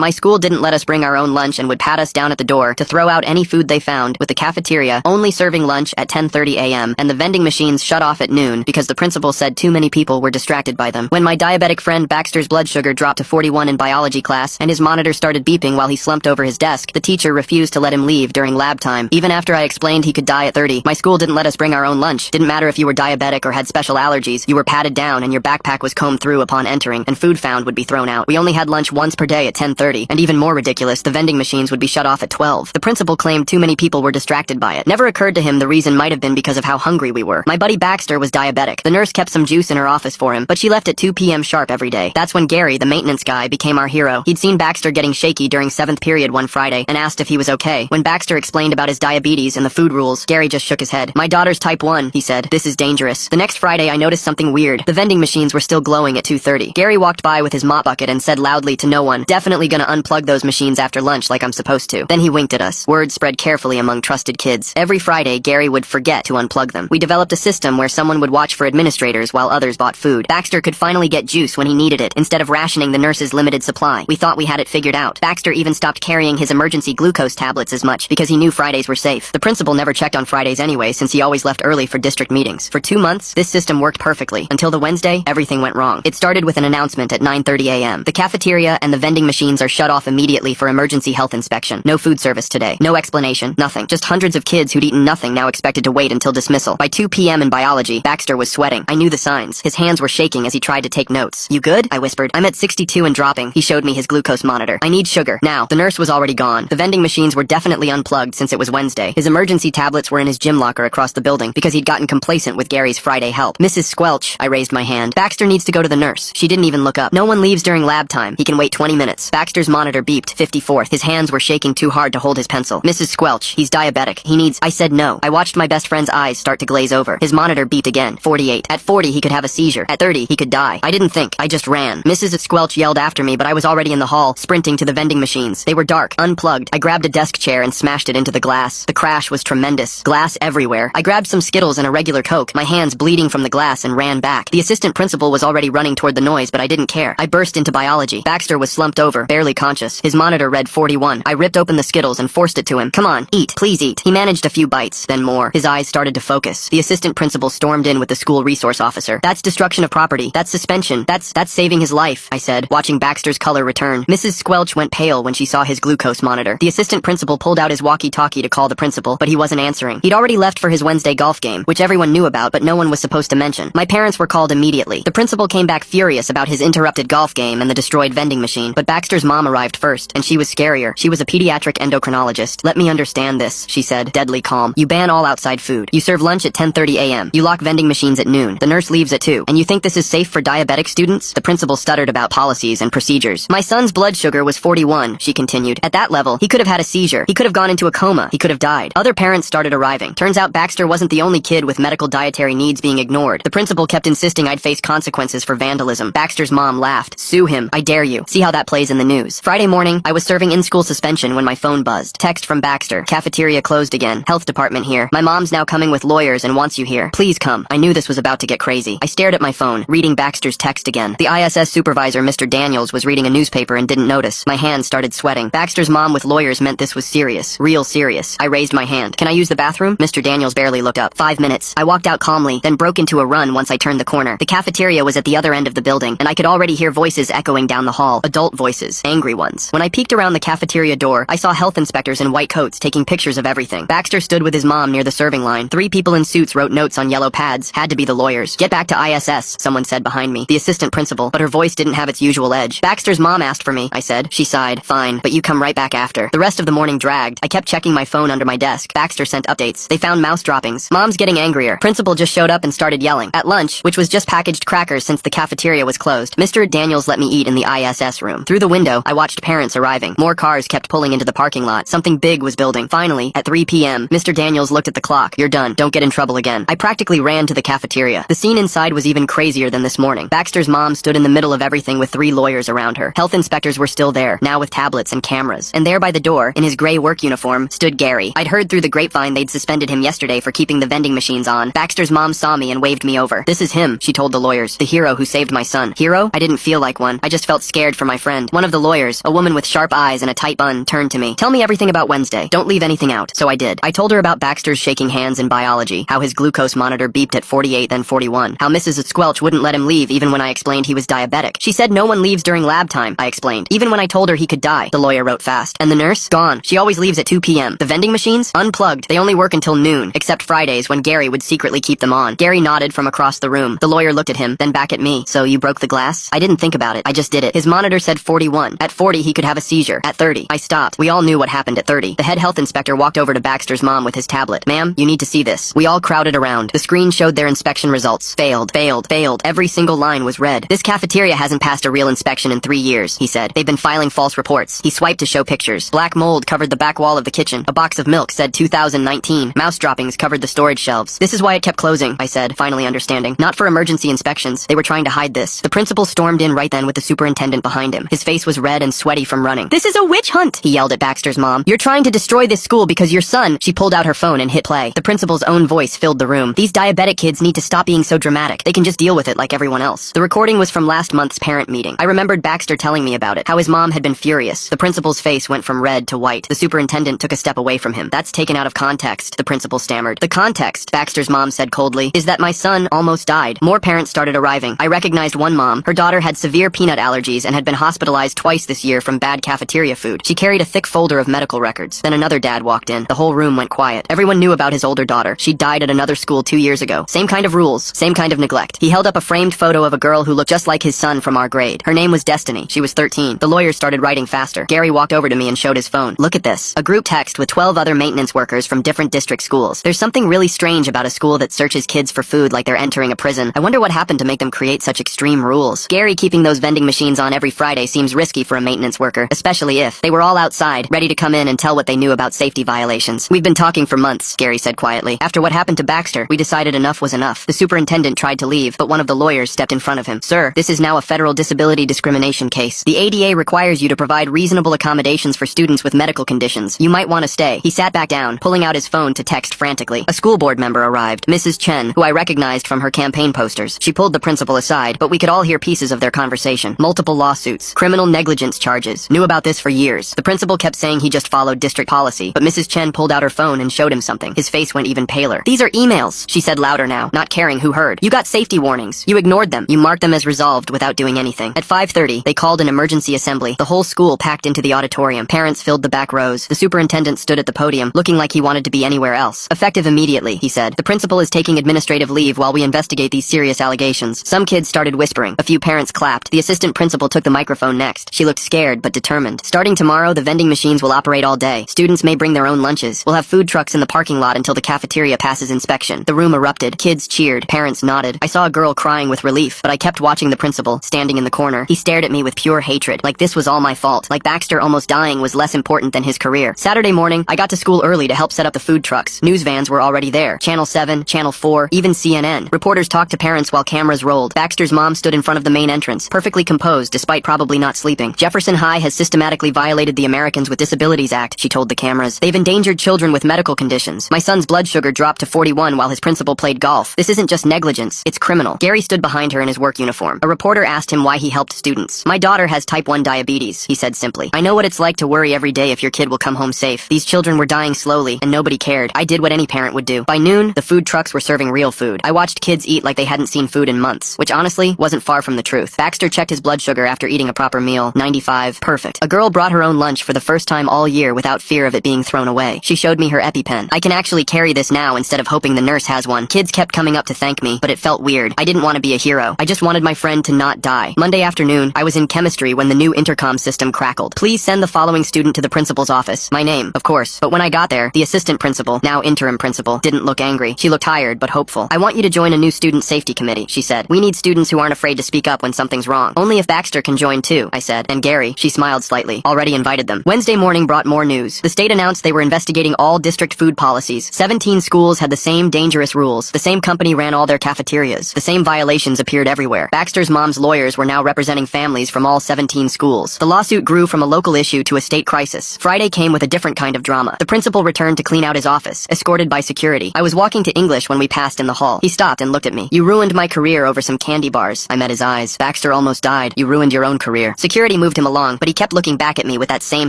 My school didn't let us bring our own lunch and would pat us down at the door to throw out any food they found, with the cafeteria only serving lunch at 10:30 a.m. and the vending machines shut off at noon because the principal said too many people were distracted by them. When my diabetic friend Baxter's blood sugar dropped to 41 in biology class and his monitor started beeping while he slumped over his desk, the teacher refused to let him leave during lab time. Even after I explained he could die at 30, my school didn't let us bring our own lunch. Didn't matter if you were diabetic or had special allergies, you were patted down and your backpack was combed through upon entering, and food found would be thrown out. We only had lunch once per day at 10:30, and even more ridiculous, the vending machines would be shut off at 12. The principal claimed too many people were distracted by it. Never occurred to him the reason might have been because of how hungry we were. My buddy Baxter was diabetic. The nurse kept some juice in her office for him, but she left at 2 p.m. sharp every day. That's when Gary, the maintenance guy, became our hero. He'd seen Baxter getting shaky during 7th period one Friday and asked if he was okay. When Baxter explained about his diabetes and the food rules, Gary just shook his head. "My daughter's type 1, he said. This is dangerous." The next Friday, I noticed something weird. The vending machines were still glowing at 2:30. Gary walked by with his mop bucket and said loudly to no one, "Definitely gonna unplug those machines after lunch like I'm supposed to." Then he winked at us. Word spread carefully among trusted kids. Every Friday, Gary would forget to unplug them. We developed a system where someone would watch for administrators while others bought food. Baxter could finally get juice when he needed it, instead of rationing the nurse's limited supply. We thought we had it figured out. Baxter even stopped carrying his emergency glucose tablets as much because he knew Fridays were safe. The principal never checked on Fridays anyway, since he always left early for district meetings. For 2 months, this system worked perfectly. Until the Wednesday, everything went wrong. It started with an announcement at 9:30 a.m. The cafeteria and the vending machines are shut off immediately for emergency health inspection. No food service today. No explanation. Nothing. Just hundreds of kids who'd eaten nothing now expected to wait until dismissal. By 2 p.m. in biology, Baxter was sweating. I knew the signs. His hands were shaking as he tried to take notes. "You good?" I whispered. "I'm at 62 and dropping." He showed me his glucose monitor. "I need sugar. Now." The nurse was already gone. The vending machines were definitely unplugged since it was Wednesday. His emergency tablets were in his gym locker across the building because he'd gotten complacent with Gary's Friday help. "Mrs. Squelch," I raised my hand. "Baxter needs to go to the nurse." She didn't even look up. "No one leaves during lab time. He can wait 20 minutes. Baxter's monitor beeped. 54th. His hands were shaking too hard to hold his pencil. "Mrs. Squelch, he's diabetic. He needs—" I said no. I watched my best friend's eyes start to glaze over. His monitor beeped again. 48. At 40, he could have a seizure. At 30, he could die. I didn't think. I just ran. Mrs. Squelch yelled after me, but I was already in the hall, sprinting to the vending machines. They were dark, unplugged. I grabbed a desk chair and smashed it into the glass. The crash was tremendous. Glass everywhere. I grabbed some Skittles and a regular Coke, my hands bleeding from the glass, and ran back. The assistant principal was already running toward the noise, but I didn't care. I burst into biology. Baxter was slumped over, barely conscious. His monitor read 41. I ripped open the Skittles and forced it to him. "Come on, eat. Please eat." He managed a few bites, then more. His eyes started to focus. The assistant principal stormed in with the school resource officer. "That's destruction of property. That's suspension. That's saving his life," I said, watching Baxter's color return. Mrs. Squelch went pale when she saw his glucose monitor. The assistant principal pulled out his walkie-talkie to call the principal, but he wasn't answering. He'd already left for his Wednesday golf game, which everyone knew about, but no one was supposed to mention. My parents were called immediately. The principal came back furious about his interrupted golf game and the destroyed vending machine, but Baxter's mom arrived first, and she was scarier. She was a pediatric endocrinologist. "Let me understand this," she said, deadly calm. "You ban all outside food. You serve lunch at 10:30 a.m. You lock vending machines at noon. The nurse leaves at 2. And you think this is safe for diabetic students?" The principal stuttered about policies and procedures. "My son's blood sugar was 41, she continued. "At that level, he could have had a seizure. He could have gone into a coma. He could have died." Other parents started arriving. Turns out Baxter wasn't the only kid with medical dietary needs being ignored. The principal kept insisting I'd face consequences for vandalism. Baxter's mom laughed. "Sue him. I dare you. See how that plays in the news." Friday morning, I was serving in-school suspension when my phone buzzed. Text from Baxter. "Cafeteria closed again. Health department here. My mom's now coming with lawyers and wants you here. Please come." I knew this was about to get crazy. I stared at my phone, reading Baxter's text again. The ISS supervisor, Mr. Daniels, was reading a newspaper and didn't notice. My hands started sweating. Baxter's mom with lawyers meant this was serious. Real serious. I raised my hand. "Can I use the bathroom?" Mr. Daniels barely looked up. 5 minutes. I walked out calmly, then broke into a run once I turned the corner. The cafeteria was at the other end of the building, and I could already hear voices echoing down the hall. Adult voices. Angry ones. When I peeked around the cafeteria door, I saw health inspectors in white coats taking pictures of everything. Baxter stood with his mom near the serving line. 3 people in suits wrote notes on yellow pads. Had to be the lawyers. "Get back to ISS, someone said behind me. The assistant principal, but her voice didn't have its usual edge. "Baxter's mom asked for me," I said. She sighed. "Fine, but you come right back after." The rest of the morning dragged. I kept checking my phone under my desk. Baxter sent updates. They found mouse droppings. Mom's getting angrier. Principal just showed up and started yelling. At lunch, which was just packaged crackers since the cafeteria was closed, Mr. Daniels let me eat in the ISS room. Through the window, I watched parents arriving. More cars kept pulling into the parking lot. Something big was building. Finally, at 3 p.m., Mr. Daniels looked at the clock. "You're done. Don't get in trouble again." I practically ran to the cafeteria. The scene inside was even crazier than this morning. Baxter's mom stood in the middle of everything with 3 lawyers around her. Health inspectors were still there, now with tablets and cameras. And there by the door, in his gray work uniform, stood Gary. I'd heard through the grapevine they'd suspended him yesterday for keeping the vending machines on. Baxter's mom saw me and waved me over. "This is him," she told the lawyers. "The hero who saved my son." Hero? I didn't feel like one. I just felt scared for my friend. One of the lawyers, a woman with sharp eyes and a tight bun, turned to me. Tell me everything about Wednesday. Don't leave anything out. So I did. I told her about Baxter's shaking hands in biology, how his glucose monitor beeped at 48 then 41, how Mrs. Squelch wouldn't let him leave even when I explained he was diabetic. She said no one leaves during lab time, I explained. Even when I told her he could die, the lawyer wrote fast. And the nurse? Gone. She always leaves at 2 p.m. The vending machines? Unplugged. They only work until noon, except Fridays when Gary would secretly keep them on. Gary nodded from across the room. The lawyer looked at him, then back at me. So you broke the glass? I didn't think about it. I just did it. His monitor said 41. At 40, he could have a seizure. At 30, I stopped. We all knew what happened at 30. The head health inspector walked over to Baxter's mom with his tablet. Ma'am, you need to see this. We all crowded around. The screen showed their inspection results. Failed, failed, failed. Every single line was red. This cafeteria hasn't passed a real inspection in 3 years, he said. They've been filing false reports. He swiped to show pictures. Black mold covered the back wall of the kitchen. A box of milk said 2019. Mouse droppings covered the storage shelves. This is why it kept closing, I said, finally understanding. Not for emergency inspections. They were trying to hide this. The principal stormed in right then with the superintendent behind him. His face was red and sweaty from running. This is a witch hunt, he yelled at Baxter's mom. You're trying to destroy this school because your son... She pulled out her phone and hit play. The principal's own voice filled the room. These diabetic kids need to stop being so dramatic. They can just deal with it like everyone else. The recording was from last month's parent meeting. I remembered Baxter telling me about it, how his mom had been furious. The principal's face went from red to white. The superintendent took a step away from him. That's taken out of context, the principal stammered. The context, Baxter's mom said coldly, is that my son almost died. More parents started arriving. I recognized one mom. Her daughter had severe peanut allergies and had been hospitalized twice this year from bad cafeteria food. She carried a thick folder of medical records. Then another dad walked in. The whole room went quiet. Everyone knew about his older daughter. She died at another school 2 years ago. Same kind of rules, same kind of neglect. He held up a framed photo of a girl who looked just like his son from our grade. Her name was Destiny. She was 13. The lawyers started writing faster. Gary walked over to me and showed his phone. Look at this. A group text with 12 other maintenance workers from different district schools. There's something really strange about a school that searches kids for food like they're entering a prison. I wonder what happened to make them create such extreme rules. Gary keeping those vending machines on every Friday seems risky for a maintenance worker, especially if they were all outside, ready to come in and tell what they knew about safety violations. We've been talking for months, Gary said quietly. After what happened to Baxter, we decided enough was enough. The superintendent tried to leave, but one of the lawyers stepped in front of him. Sir, this is now a federal disability discrimination case. The ADA requires you to provide reasonable accommodations for students with medical conditions. You might want to stay. He sat back down, pulling out his phone to text frantically. A school board member arrived, Mrs. Chen, who I recognized from her campaign posters. She pulled the principal aside, but we could all hear pieces of their conversation. Multiple lawsuits, criminal negligence charges. Knew about this for years. The principal kept saying he just followed district policy, but Mrs. Chen pulled out her phone and showed him something. His face went even paler. These are emails, she said louder now, not caring who heard. You got safety warnings. You ignored them. You marked them as resolved without doing anything. At 5:30, they called an emergency assembly. The whole school packed into the auditorium. Parents filled the back rows. The superintendent stood at the podium, looking like he wanted to be anywhere else. Effective immediately, he said. The principal is taking administrative leave while we investigate these serious allegations. Some kids started whispering. A few parents clapped. The assistant principal took the microphone next. She looked scared but determined. Starting tomorrow, the vending machines will operate all day. Students may bring their own lunches. We'll have food trucks in the parking lot until the cafeteria passes inspection. The room erupted. Kids cheered. Parents nodded. I saw a girl crying with relief, but I kept watching the principal, standing in the corner. He stared at me with pure hatred, like this was all my fault, like Baxter almost dying was less important than his career. Saturday morning, I got to school early to help set up the food trucks. News vans were already there. Channel 7, Channel 4, even CNN. Reporters talked to parents while cameras rolled. Baxter's mom stood in front of the main entrance, perfectly composed despite probably not sleeping. Jefferson High has systematically violated the Americans with Disabilities Act, she told the cameras. They've endangered children with medical conditions. My son's blood sugar dropped to 41 while his principal played golf. This isn't just negligence, it's criminal. Gary stood behind her in his work uniform. A reporter asked him why he helped students. My daughter has type 1 diabetes, he said simply. I know what it's like to worry every day if your kid will come home safe. These children were dying slowly, and nobody cared. I did what any parent would do. By noon, the food trucks were serving real food. I watched kids eat like they hadn't seen food in months, which honestly wasn't far from the truth. Baxter checked his blood sugar after eating a proper meal. 95. Perfect. A girl brought her own lunch for the first time all year without fear of it being thrown away. She showed me her EpiPen. I can actually carry this now instead of hoping the nurse has one. Kids kept coming up to thank me, but it felt weird. I didn't want to be a hero. I just wanted my friend to not die. Monday afternoon, I was in chemistry when the new intercom system crackled. Please send the following student to the principal's office. My name, of course. But when I got there, the assistant principal, now interim principal, didn't look angry. She looked tired but hopeful. I want you to join a new student safety committee, she said. We need students who aren't afraid to speak up when something's wrong. Only if Baxter can join too, I said. And Gary, she smiled slightly, already invited them. Wednesday morning brought more news. The state announced they were investigating all district food policies. 17 schools had the same dangerous rules. The same company ran all their cafeterias. The same violations appeared everywhere. Baxter's mom's lawyers were now representing families from all 17 schools. The lawsuit grew from a local issue to a state crisis. Friday came with a different kind of drama. The principal returned to clean out his office, escorted by security. I was walking to English when we passed in the hall. He stopped and looked at me. You ruined my career over some candy bars. I met his eyes. Baxter almost died. You ruined your own career. Security barely moved him along, but he kept looking back at me with that same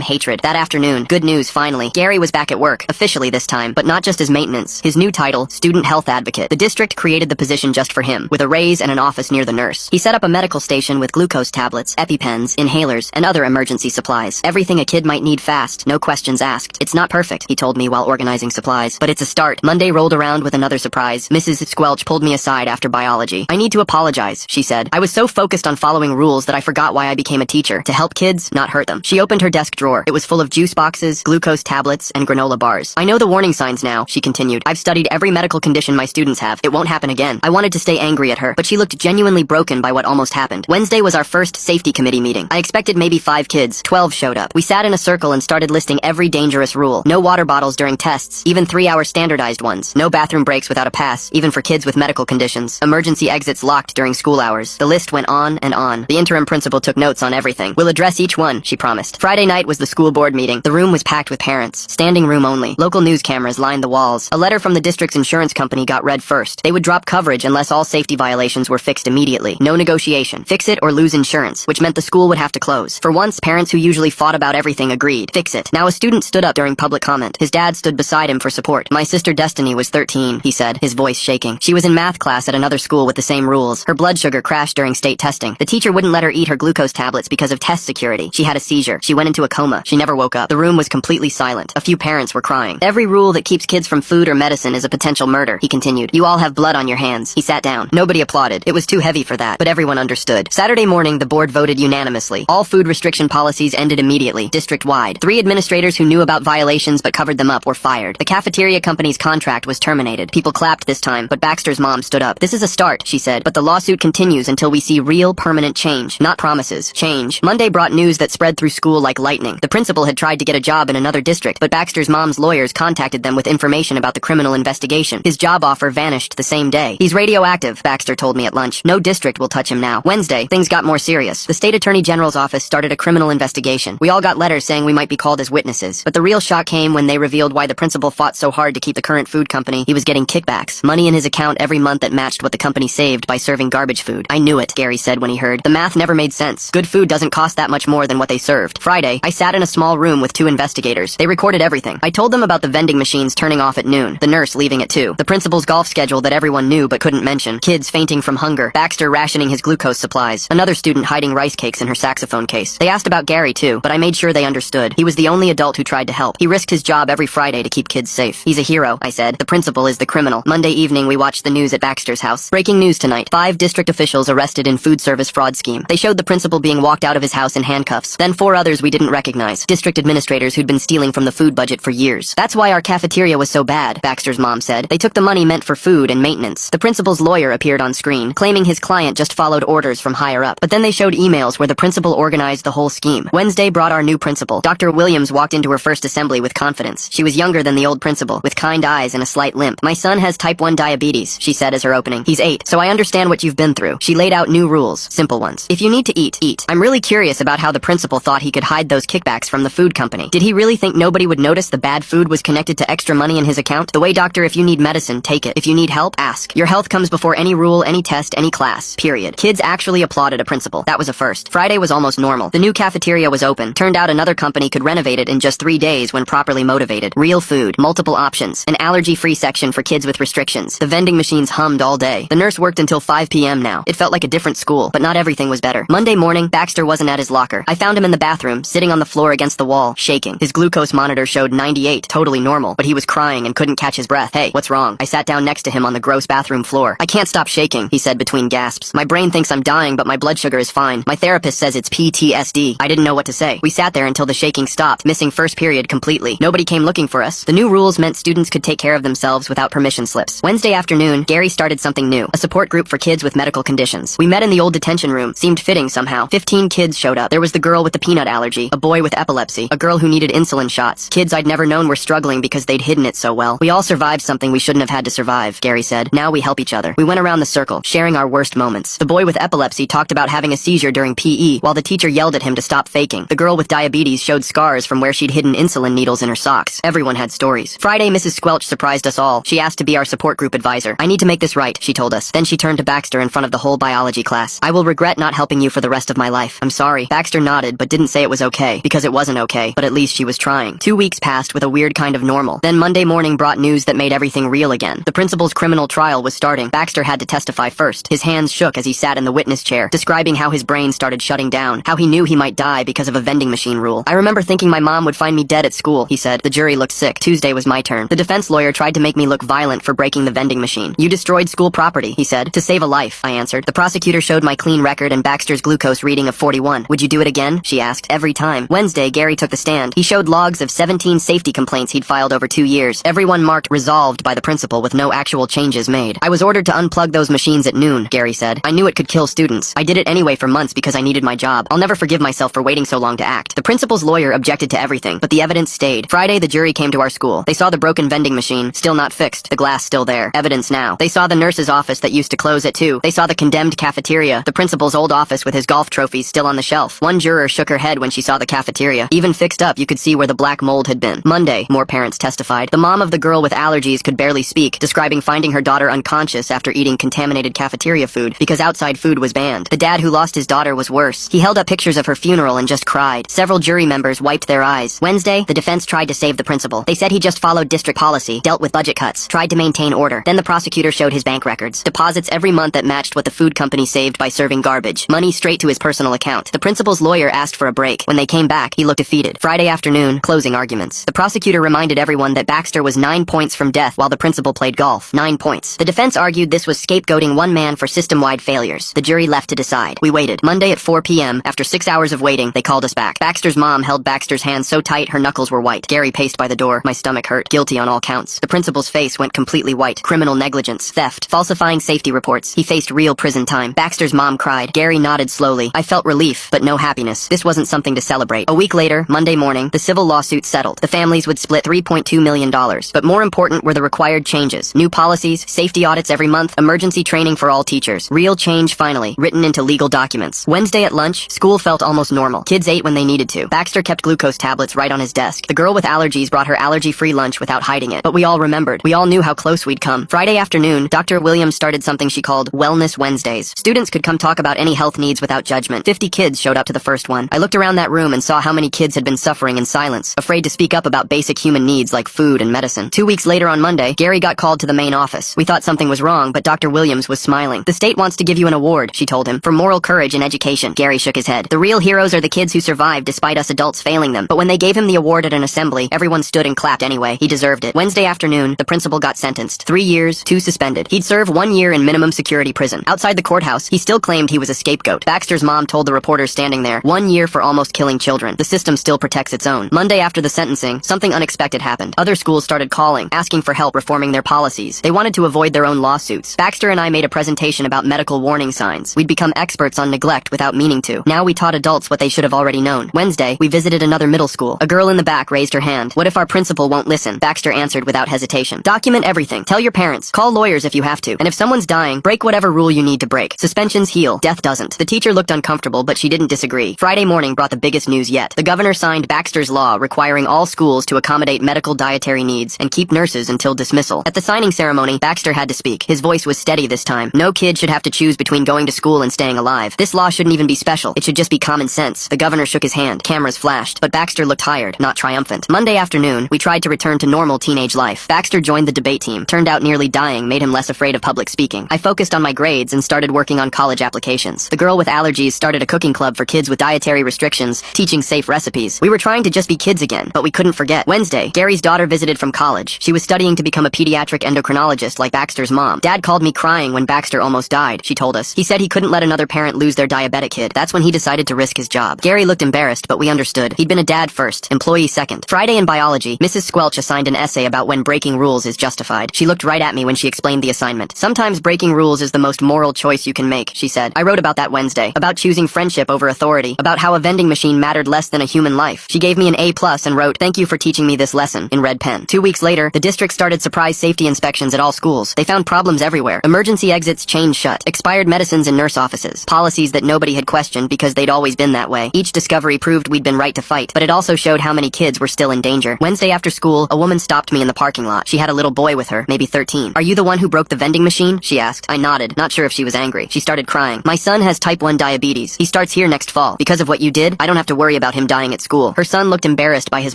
hatred. That afternoon, good news finally. Gary was back at work, officially this time, but not just as maintenance. His new title, Student Health Advocate. The district created the position just for him, with a raise and an office near the nurse. He set up a medical station with glucose tablets, EpiPens, inhalers, and other emergency supplies. Everything a kid might need fast, no questions asked. It's not perfect, he told me while organizing supplies, but it's a start. Monday rolled around with another surprise. Mrs. Squelch pulled me aside after biology. I need to apologize, she said. I was so focused on following rules that I forgot why I became a teacher. To help kids, not hurt them. She opened her desk drawer. It was full of juice boxes, glucose tablets, and granola bars. I know the warning signs now, she continued. I've studied every medical condition my students have. It won't happen again. I wanted to stay angry at her, but she looked genuinely broken by what almost happened. Wednesday was our first safety committee meeting. I expected maybe 5 kids. 12 showed up. We sat in a circle and started listing every dangerous rule. No water bottles during tests, even 3-hour standardized ones. No bathroom breaks without a pass, even for kids with medical conditions. Emergency exits locked during school hours. The list went on and on. The interim principal took notes on everything. We'll address each one, she promised. Friday night was the school board meeting. The room was packed with parents. Standing room only. Local news cameras lined the walls. A letter from the district's insurance company got read first. They would drop coverage unless all safety violations were fixed immediately. No negotiation. Fix it or lose insurance, which meant the school would have to close. For once, parents who usually fought about everything agreed. Fix it. Now a student stood up during public comment. His dad stood beside him for support. My sister Destiny was 13, he said, his voice shaking. She was in math class at another school with the same rules. Her blood sugar crashed during state testing. The teacher wouldn't let her eat her glucose tablets because of test security. She had a seizure. She went into a coma. She never woke up. The room was completely silent. A few parents were crying. Every rule that keeps kids from food or medicine is a potential murder, he continued. You all have blood on your hands. He sat down. Nobody applauded. It was too heavy for that, but everyone understood. Saturday morning, the board voted unanimously. All food restriction policies ended immediately, district-wide. 3 administrators who knew about violations but covered them up were fired. The cafeteria company's contract was terminated. People clapped this time, but Baxter's mom stood up. This is a start, she said, but the lawsuit continues until we see real, permanent change. Not promises. Change. Monday brought news that spread through school like lightning. The principal had tried to get a job in another district, but Baxter's mom's lawyers contacted them with information about the criminal investigation. His job offer vanished the same day. He's radioactive, Baxter told me at lunch. No district will touch him now. Wednesday, things got more serious. The state attorney general's office started a criminal investigation. We all got letters saying we might be called as witnesses, but the real shock came when they revealed why the principal fought so hard to keep the current food company. He was getting kickbacks, money in his account every month that matched what the company saved by serving garbage food. I knew it, Gary said when he heard. The math never made sense. Good food doesn't cost that much more than what they served. Friday, I sat in a small room with 2 investigators. They recorded everything. I told them about the vending machines turning off at noon, the nurse leaving at 2, the principal's golf schedule that everyone knew but couldn't mention, kids fainting from hunger, Baxter rationing his glucose supplies, another student hiding rice cakes in her saxophone case. They asked about Gary too, but I made sure they understood. He was the only adult who tried to help. He risked his job every Friday to keep kids safe. He's a hero, I said. The principal is the criminal. Monday evening we watched the news at Baxter's house. Breaking news tonight. 5 district officials arrested in food service fraud scheme. They showed the principal being walked out of his house in handcuffs. Then 4 others we didn't recognize. District administrators who'd been stealing from the food budget for years. That's why our cafeteria was so bad, Baxter's mom said. They took the money meant for food and maintenance. The principal's lawyer appeared on screen, claiming his client just followed orders from higher up. But then they showed emails where the principal organized the whole scheme. Wednesday brought our new principal. Dr. Williams walked into her first assembly with confidence. She was younger than the old principal, with kind eyes and a slight limp. My son has type 1 diabetes, she said as her opening. He's 8, so I understand what you've been through. She laid out new rules, simple ones. If you need to eat, eat. I'm really curious about how the principal thought he could hide those kickbacks from the food company. Did he really think nobody would notice the bad food was connected to extra money in his account? The way, doctor, if you need medicine, take it. If you need help, ask. Your health comes before any rule, any test, any class. Period. Kids actually applauded a principal. That was a first. Friday was almost normal. The new cafeteria was open. Turned out another company could renovate it in just 3 days when properly motivated. Real food, multiple options, an allergy-free section for kids with restrictions. The vending machines hummed all day. The nurse worked until 5 p.m. now. It felt like a different school, but not everything was better. Monday morning, Baxter wasn't at his locker. I found him in the bathroom, sitting on the floor against the wall, shaking. His glucose monitor showed 98, totally normal, but he was crying and couldn't catch his breath. Hey, what's wrong? I sat down next to him on the gross bathroom floor. I can't stop shaking, he said between gasps. My brain thinks I'm dying, but my blood sugar is fine. My therapist says it's PTSD. I didn't know what to say. We sat there until the shaking stopped, missing first period completely. Nobody came looking for us. The new rules meant students could take care of themselves without permission slips. Wednesday afternoon, Gary started something new, a support group for kids with medical conditions. We met in the old detention room. Seemed fitting somehow. 15 kids showed up. There was the girl with the peanut allergy, a boy with epilepsy, a girl who needed insulin shots. Kids I'd never known were struggling because they'd hidden it so well. We all survived something we shouldn't have had to survive, Gary said. Now we help each other. We went around the circle, sharing our worst moments. The boy with epilepsy talked about having a seizure during PE, while the teacher yelled at him to stop faking. The girl with diabetes showed scars from where she'd hidden insulin needles in her socks. Everyone had stories. Friday, Mrs. Squelch surprised us all. She asked to be our support group advisor. I need to make this right, she told us. Then she turned to Baxter in front of the whole biology class. I will regret not helping you for the rest of my life. I'm sorry. sorry. Baxter nodded but didn't say it was okay, because it wasn't okay, but at least she was trying. 2 weeks passed with a weird kind of normal. Then Monday morning brought news that made everything real again. The principal's criminal trial was starting. Baxter had to testify first. His hands shook as he sat in the witness chair, describing how his brain started shutting down, how he knew he might die because of a vending machine rule. I remember thinking my mom would find me dead at school, he said. The jury looked sick. Tuesday was my turn. The defense lawyer tried to make me look violent for breaking the vending machine. You destroyed school property, he said. To save a life, I answered. The prosecutor showed my clean record and Baxter's glucose reading of 41. Would you do it again? She asked. Every time. Wednesday, Gary took the stand. He showed logs of 17 safety complaints he'd filed over 2 years. Everyone marked resolved by the principal with no actual changes made. I was ordered to unplug those machines at noon, Gary said. I knew it could kill students. I did it anyway for months because I needed my job. I'll never forgive myself for waiting so long to act. The principal's lawyer objected to everything, but the evidence stayed. Friday, the jury came to our school. They saw the broken vending machine, still not fixed. The glass still there. Evidence now. They saw the nurse's office that used to close at 2. They saw the condemned cafeteria, the principal's old office with his golf trophies still on the shelf. One juror shook her head when she saw the cafeteria. Even fixed up, you could see where the black mold had been. Monday, more parents testified. The mom of the girl with allergies could barely speak, describing finding her daughter unconscious after eating contaminated cafeteria food because outside food was banned. The dad who lost his daughter was worse. He held up pictures of her funeral and just cried. Several jury members wiped their eyes. Wednesday, the defense tried to save the principal. They said he just followed district policy, dealt with budget cuts, tried to maintain order. Then the prosecutor showed his bank records. Deposits every month that matched what the food company saved by serving garbage. Money straight to his personal account. The principal's lawyer asked for a break. When they came back, he looked defeated. Friday afternoon, closing arguments. The prosecutor reminded everyone that Baxter was 9 points from death while the principal played golf. 9 points. The defense argued this was scapegoating one man for system-wide failures. The jury left to decide. We waited. Monday at 4 p.m., after 6 hours of waiting, they called us back. Baxter's mom held Baxter's hand so tight her knuckles were white. Gary paced by the door. My stomach hurt. Guilty on all counts. The principal's face went completely white. Criminal negligence, theft, falsifying safety reports. He faced real prison time. Baxter's mom cried. Gary nodded slowly. I felt relief, but no happiness. This wasn't something to celebrate. A week later, Monday morning, the civil lawsuit settled. The families would split $3.2 million. But more important were the required changes. New policies, safety audits every month, emergency training for all teachers. Real change finally, written into legal documents. Wednesday at lunch, school felt almost normal. Kids ate when they needed to. Baxter kept glucose tablets right on his desk. The girl with allergies brought her allergy-free lunch without hiding it. But we all remembered. We all knew how close we'd come. Friday afternoon, Dr. Williams started something she called Wellness Wednesdays. Students could come talk about any health needs without judgment. 50 kids showed up to the first one. I looked around that room and saw how many kids had been suffering in silence, afraid to speak up about basic human needs like food and medicine. 2 weeks later on Monday, Gary got called to the main office. We thought something was wrong, but Dr. Williams was smiling. The state wants to give you an award, she told him, for moral courage in education. Gary shook his head. The real heroes are the kids who survived despite us adults failing them. But when they gave him the award at an assembly, everyone stood and clapped anyway. He deserved it. Wednesday afternoon, the principal got sentenced. 3 years, 2 suspended. He'd serve 1 year in minimum security prison. Outside the courthouse, he still claimed he was a scapegoat. Baxter's mom told the reporters standing there, 1 year for almost killing children. The system still protects its own. Monday after the sentencing, something unexpected happened. Other schools started calling, asking for help reforming their policies. They wanted to avoid their own lawsuits. Baxter and I made a presentation about medical warning signs. We'd become experts on neglect without meaning to. Now we taught adults what they should have already known. Wednesday, we visited another middle school. A girl in the back raised her hand. What if our principal won't listen? Baxter answered without hesitation. Document everything. Tell your parents. Call lawyers if you have to. And if someone's dying, break whatever rule you need to break. Suspensions heal. Death doesn't. The teacher looked uncomfortable, but she didn't disagree. Friday morning brought the biggest news yet. The governor signed Baxter's law requiring all schools to accommodate medical dietary needs and keep nurses until dismissal. At the signing ceremony, Baxter had to speak. His voice was steady this time. No kid should have to choose between going to school and staying alive. This law shouldn't even be special. It should just be common sense. The governor shook his hand. Cameras flashed. But Baxter looked tired, not triumphant. Monday afternoon, we tried to return to normal teenage life. Baxter joined the debate team. Turned out nearly dying made him less afraid of public speaking. I focused on my grades and started working on college applications. The girl with allergies started a cooking club for kids with dietary restrictions, teaching safe recipes. We were trying to just be kids again, but we couldn't forget. Wednesday, Gary's daughter visited from college. She was studying to become a pediatric endocrinologist like Baxter's mom. Dad called me crying when Baxter almost died, she told us. He said he couldn't let another parent lose their diabetic kid. That's when he decided to risk his job. Gary looked embarrassed, but we understood. He'd been a dad first, employee second. Friday in biology, Mrs. Squelch assigned an essay about when breaking rules is justified. She looked right at me when she explained the assignment. Sometimes breaking rules is the most moral choice you can make, she said. I wrote about that Wednesday, about choosing friendship over authority, about how a vending machine mattered less than a human life. She gave me an A+ and wrote, "Thank you for teaching me this lesson," in red pen. 2 weeks later, the district started surprise safety inspections at all schools. They found problems everywhere. Emergency exits chained shut, expired medicines in nurse offices, policies that nobody had questioned because they'd always been that way. Each discovery proved we'd been right to fight, but it also showed how many kids were still in danger. Wednesday after school, a woman stopped me in the parking lot. She had a little boy with her, maybe 13. "Are you the one who broke the vending machine?" she asked. I nodded, not sure if she was angry. She started crying. "My son has type 1 diabetes. He starts starts here next fall. Because of what you did, I don't have to worry about him dying at school. Her son looked embarrassed by his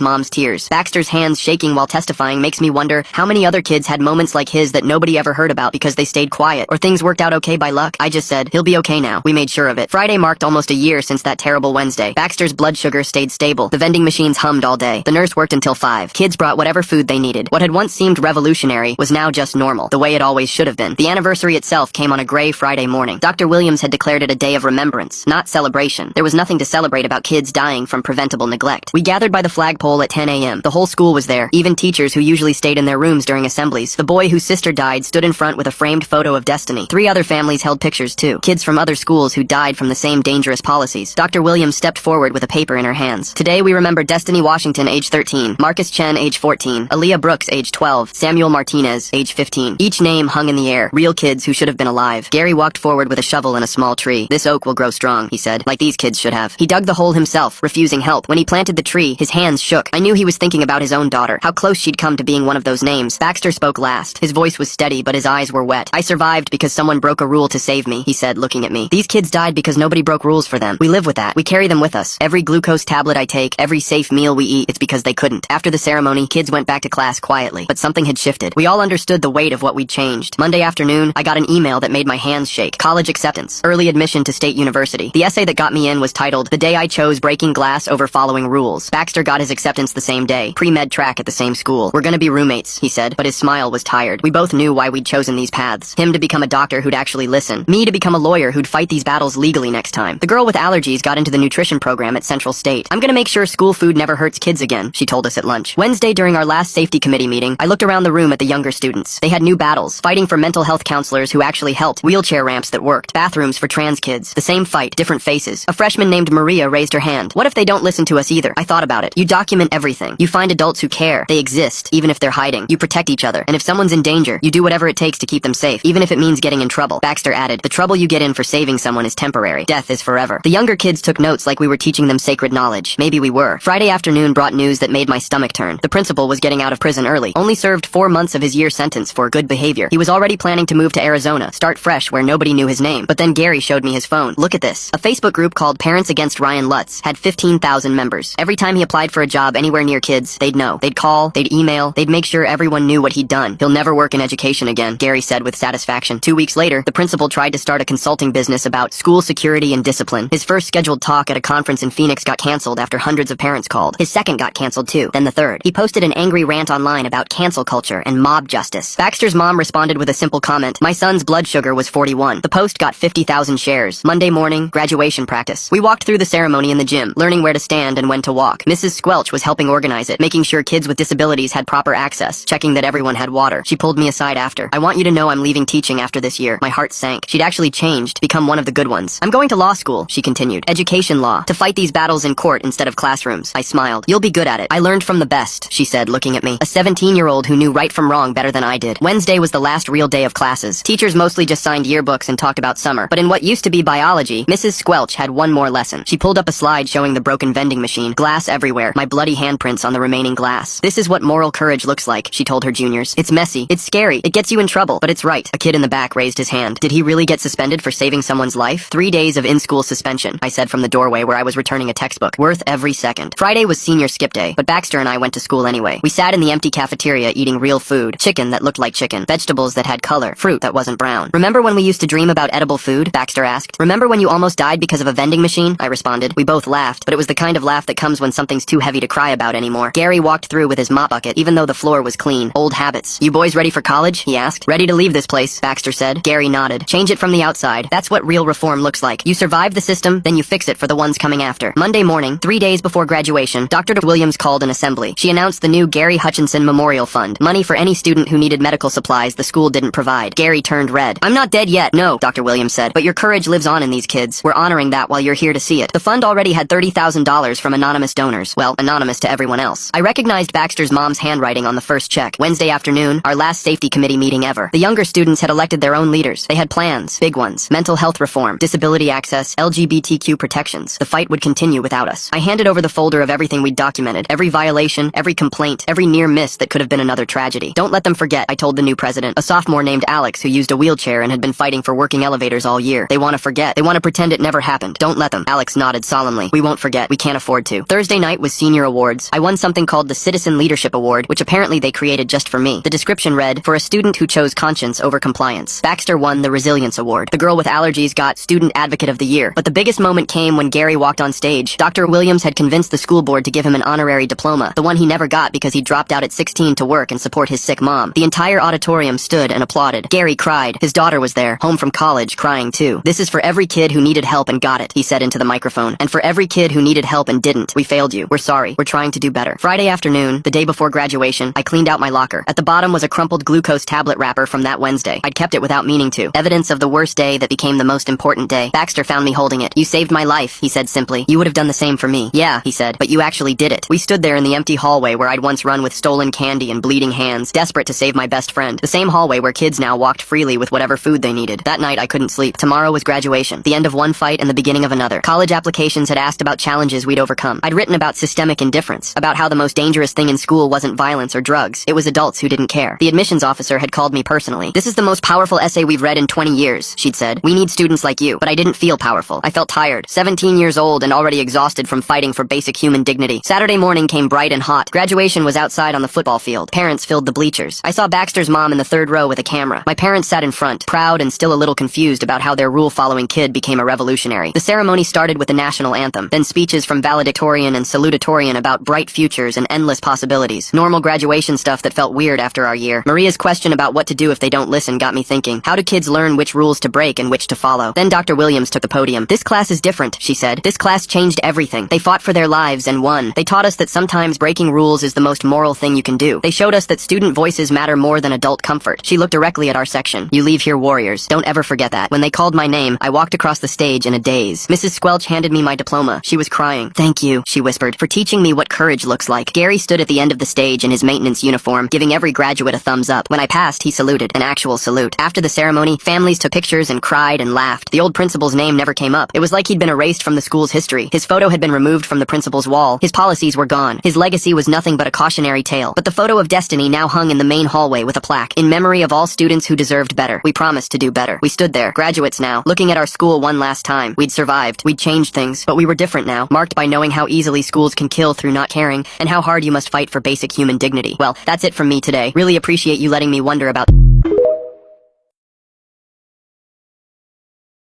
mom's tears. Baxter's hands shaking while testifying makes me wonder how many other kids had moments like his that nobody ever heard about because they stayed quiet, or things worked out okay by luck. I just said, he'll be okay now. We made sure of it. Friday marked almost a year since that terrible Wednesday. Baxter's blood sugar stayed stable. The vending machines hummed all day. The nurse worked until 5. Kids brought whatever food they needed. What had once seemed revolutionary was now just normal, the way it always should have been. The anniversary itself came on a gray Friday morning. Dr. Williams had declared it a day of remembrance, not celebration. There was nothing to celebrate about kids dying from preventable neglect. We gathered by the flagpole at 10 a.m. The whole school was there, even teachers who usually stayed in their rooms during assemblies. The boy whose sister died stood in front with a framed photo of Destiny. 3 other families held pictures too. Kids from other schools who died from the same dangerous policies. Dr. Williams stepped forward with a paper in her hands. Today we remember Destiny Washington, age 13, Marcus Chen, age 14, Aaliyah Brooks, age 12, Samuel Martinez, age 15. Each name hung in the air, real kids who should have been alive. Gary walked forward with a shovel and a small tree. This oak will grow strong, he said, like these kids should have. He dug the hole himself, refusing help. When he planted the tree, his hands shook. I knew he was thinking about his own daughter, how close she'd come to being one of those names. Baxter spoke last. His voice was steady, but his eyes were wet. I survived because someone broke a rule to save me, he said, looking at me. These kids died because nobody broke rules for them. We live with that. We carry them with us. Every glucose tablet I take, every safe meal we eat, it's because they couldn't. After the ceremony, kids went back to class quietly, but something had shifted. We all understood the weight of what we'd changed. Monday afternoon, I got an email that made my hands shake. College acceptance. Early admission to State University. The essay that got me in was titled, "The Day I Chose Breaking Glass Over Following Rules." Baxter got his acceptance the same day. Pre-med track at the same school. We're gonna be roommates, he said, but his smile was tired. We both knew why we'd chosen these paths. Him to become a doctor who'd actually listen. Me to become a lawyer who'd fight these battles legally next time. The girl with allergies got into the nutrition program at Central State. I'm gonna make sure school food never hurts kids again, she told us at lunch. Wednesday during our last safety committee meeting, I looked around the room at the younger students. They had new battles, fighting for mental health counselors who actually helped, wheelchair ramps that worked, bathrooms for trans kids. The same fight, different faces. A freshman named Maria raised her hand. What if they don't listen to us either? I thought about it. You document everything. You find adults who care. They exist, even if they're hiding. You protect each other. And if someone's in danger, you do whatever it takes to keep them safe, even if it means getting in trouble. Baxter added, the trouble you get in for saving someone is temporary. Death is forever. The younger kids took notes like we were teaching them sacred knowledge. Maybe we were. Friday afternoon brought news that made my stomach turn. The principal was getting out of prison early. Only served 4 months of his year sentence for good behavior. He was already planning to move to Arizona, start fresh where nobody knew his name. But then Gary showed me his phone. Look at this. A Facebook group called Parents Against Ryan Lutz had 15,000 members. Every time he applied for a job anywhere near kids, they'd know. They'd call, they'd email, they'd make sure everyone knew what he'd done. He'll never work in education again, Gary said with satisfaction. 2 weeks later, the principal tried to start a consulting business about school security and discipline. His first scheduled talk at a conference in Phoenix got canceled after hundreds of parents called. His second got canceled too, then the third. He posted an angry rant online about cancel culture and mob justice. Baxter's mom responded with a simple comment. My son's blood sugar was 41. The post got 50,000 shares. Monday morning, graduation practice. We walked through the ceremony in the gym, learning where to stand and when to walk. Mrs. Squelch was helping organize it, making sure kids with disabilities had proper access, checking that everyone had water. She pulled me aside after. I want you to know I'm leaving teaching after this year. My heart sank. She'd actually changed, become one of the good ones. I'm going to law school, she continued. Education law, to fight these battles in court instead of classrooms. I smiled. You'll be good at it. I learned from the best, she said, looking at me. A 17-year-old who knew right from wrong better than I did. Wednesday was the last real day of classes. Teachers mostly just signed yearbooks and talked about summer. But in what used to be biology, Mrs. Squelch had one more lesson. She pulled up a slide showing the broken vending machine, glass everywhere, my bloody handprints on the remaining glass. This is what moral courage looks like, she told her juniors. It's messy, it's scary, it gets you in trouble, but it's right. A kid in the back raised his hand. Did he really get suspended for saving someone's life? 3 days of in-school suspension, I said from the doorway where I was returning a textbook. Worth every second. Friday was senior skip day, but Baxter and I went to school anyway. We sat in the empty cafeteria eating real food. Chicken that looked like chicken. Vegetables that had color. Fruit that wasn't brown. Remember when we used to dream about edible food? Baxter asked. Remember when you almost died because of a vending machine? I responded. We both laughed, but it was the kind of laugh that comes when something's too heavy to cry about anymore. Gary walked through with his mop bucket, even though the floor was clean. Old habits. You boys ready for college? He asked. Ready to leave this place, Baxter said. Gary nodded. Change it from the outside. That's what real reform looks like. You survive the system, then you fix it for the ones coming after. Monday morning, 3 days before graduation, Dr. Williams called an assembly. She announced the new Gary Hutchinson Memorial Fund. Money for any student who needed medical supplies the school didn't provide. Gary turned red. I'm not dead yet, no, Dr. Williams said, but your courage lives on in these kids. We're honoring that while you're here to see it. The fund already had $30,000 from anonymous donors. Well, anonymous to everyone else. I recognized Baxter's mom's handwriting on the first check. Wednesday afternoon, our last safety committee meeting ever. The younger students had elected their own leaders. They had plans, big ones. Mental health reform, disability access, LGBTQ protections. The fight would continue without us. I handed over the folder of everything we'd documented. Every violation, every complaint, every near miss that could have been another tragedy. Don't let them forget, I told the new president, a sophomore named Alex who used a wheelchair and had been fighting for working elevators all year. They want to forget. They want to pretend it never Whatever happened, don't let them. Alex nodded solemnly. We won't forget. We can't afford to. Thursday night was senior awards. I won something called the Citizen Leadership Award, which apparently they created just for me. The description read, for a student who chose conscience over compliance. Baxter won the Resilience Award. The girl with allergies got Student Advocate of the Year. But the biggest moment came when Gary walked on stage. Dr. Williams had convinced the school board to give him an honorary diploma, the one he never got because he dropped out at 16 to work and support his sick mom. The entire auditorium stood and applauded. Gary cried. His daughter was there, home from college, crying too. This is for every kid who needed help and got it, he said into the microphone. And for every kid who needed help and didn't. We failed you. We're sorry. We're trying to do better. Friday afternoon, the day before graduation, I cleaned out my locker. At the bottom was a crumpled glucose tablet wrapper from that Wednesday. I'd kept it without meaning to. Evidence of the worst day that became the most important day. Baxter found me holding it. You saved my life, he said simply. You would have done the same for me. Yeah, he said, but you actually did it. We stood there in the empty hallway where I'd once run with stolen candy and bleeding hands, desperate to save my best friend. The same hallway where kids now walked freely with whatever food they needed. That night I couldn't sleep. Tomorrow was graduation. The end of one fight and the beginning of another. College applications had asked about challenges we'd overcome. I'd written about systemic indifference, about how the most dangerous thing in school wasn't violence or drugs. It was adults who didn't care. The admissions officer had called me personally. This is the most powerful essay we've read in 20 years, she'd said. We need students like you. But I didn't feel powerful. I felt tired. 17 years old and already exhausted from fighting for basic human dignity. Saturday morning came bright and hot. Graduation was outside on the football field. Parents filled the bleachers. I saw Baxter's mom in the third row with a camera. My parents sat in front, proud and still a little confused about how their rule-following kid became a revolutionary. The ceremony started with the national anthem, then speeches from valedictorian and salutatorian about bright futures and endless possibilities. Normal graduation stuff that felt weird after our year. Maria's question about what to do if they don't listen got me thinking. How do kids learn which rules to break and which to follow? Then Dr. Williams took the podium. This class is different, she said. This class changed everything. They fought for their lives and won. They taught us that sometimes breaking rules is the most moral thing you can do. They showed us that student voices matter more than adult comfort. She looked directly at our section. You leave here warriors. Don't ever forget that. When they called my name, I walked across the stage in a daze. Mrs. Squelch handed me my diploma. She was crying. Thank you, she whispered, for teaching me what courage looks like. Gary stood at the end of the stage in his maintenance uniform, giving every graduate a thumbs up. When I passed, he saluted, an actual salute. After the ceremony, families took pictures and cried and laughed. The old principal's name never came up. It was like he'd been erased from the school's history. His photo had been removed from the principal's wall. His policies were gone. His legacy was nothing but a cautionary tale. But the photo of Destiny now hung in the main hallway with a plaque, in memory of all students who deserved better. We promised to do better. We stood there, graduates now, looking at our school one last time. We'd survived. We'd changed things. But we were different now, marked by knowing how easily schools can kill through not caring, and how hard you must fight for basic human dignity. Well, that's it from me today. Really appreciate you letting me wonder about